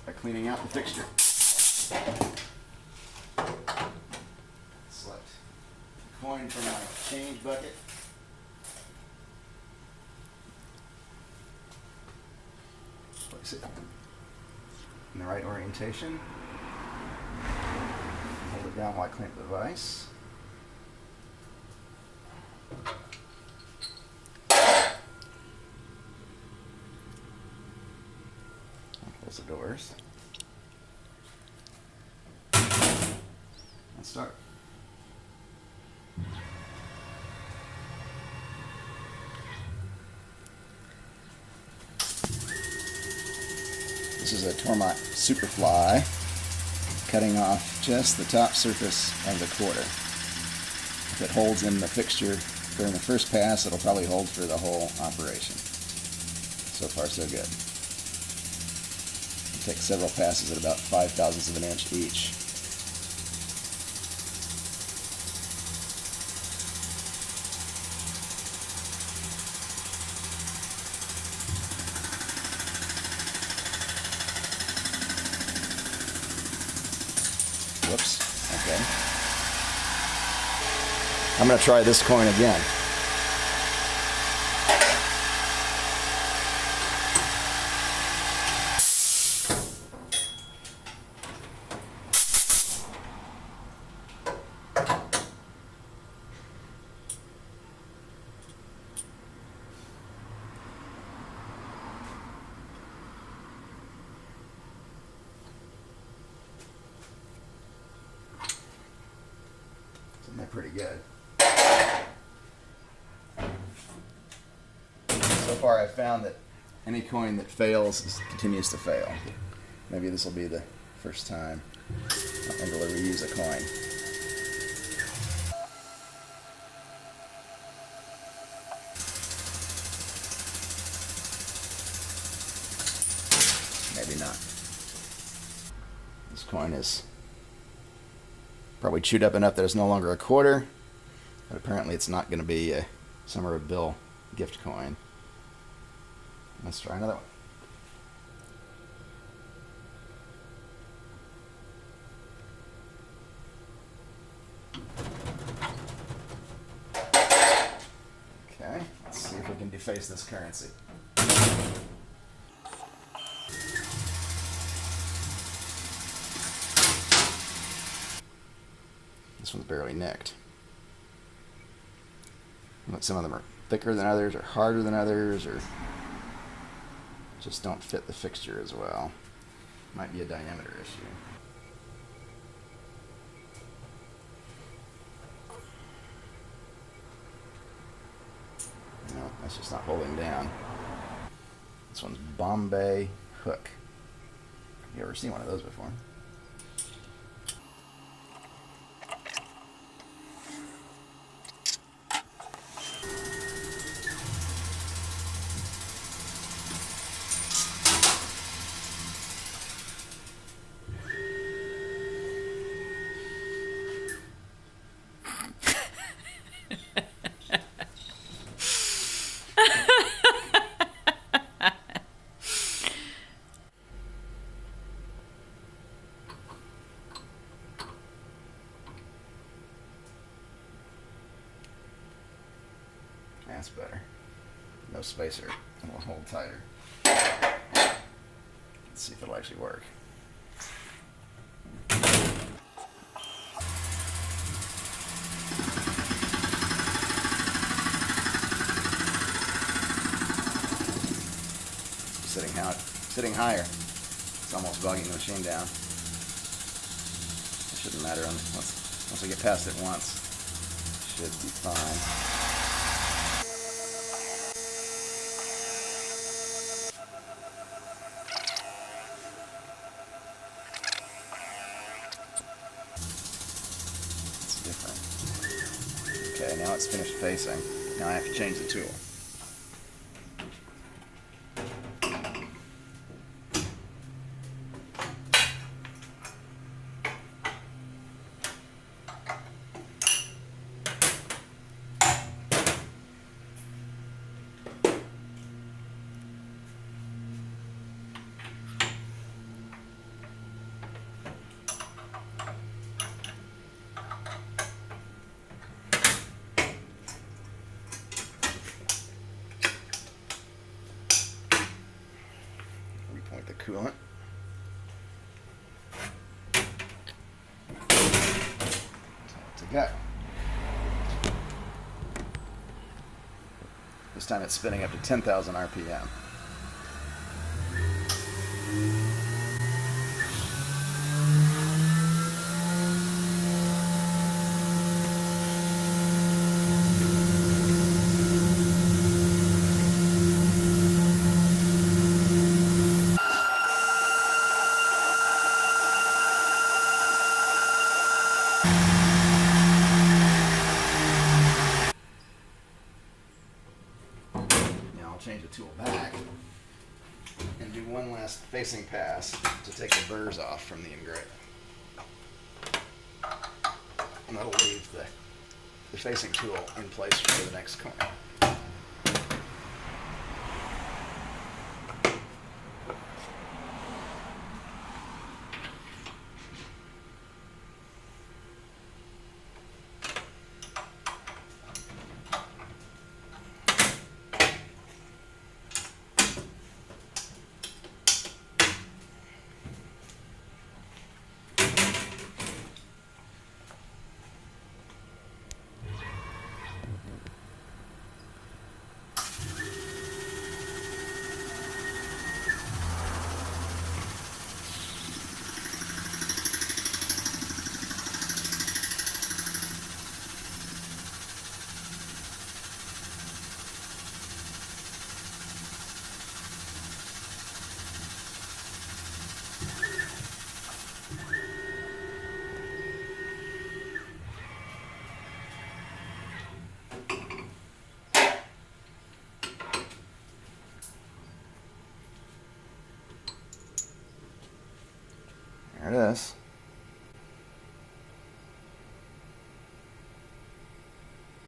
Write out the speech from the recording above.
by cleaning out the fixture. Select the coin from my change bucket. Place it in the right orientation. Hold it down while I clean up the vise. Close the doors. And start. This is a Tormach Superfly, cutting off just the top surface of the quarter. If it holds in the fixture during the first pass, it'll probably hold for the whole operation. So far, so good. It'll take several passes at about 5/1000ths of an inch each. Whoops, okay. I'm going to try this coin again. They're pretty good. So far I've found that any coin that fails continues to fail. Maybe this will be the first time I'm able to reuse a coin. Maybe not. This coin is probably chewed up enough that it's no longer a quarter, but apparently it's not going to be a Summer of Bill gift coin. Let's try another one. Okay, let's see if we can deface this currency. This one's barely nicked. But some of them are thicker than others, or harder than others, or just don't fit the fixture as well. Might be a diameter issue. No, that's just not holding down. This one's Bombay hook. You ever seen one of those before? That's better. No spacer. It will hold tighter. Let's see if it'll actually work. Sitting higher. It's almost bogging the machine down. It shouldn't matter once I get past it once. Should be fine. Different. Okay, now it's finished facing. Now I have to change the tool. coolant. To go. This time it's spinning up to 10,000 RPM. Change the tool back and do one last facing pass to take the burrs off from the engrave. And that'll leave the facing tool in place for the next corner. There it is.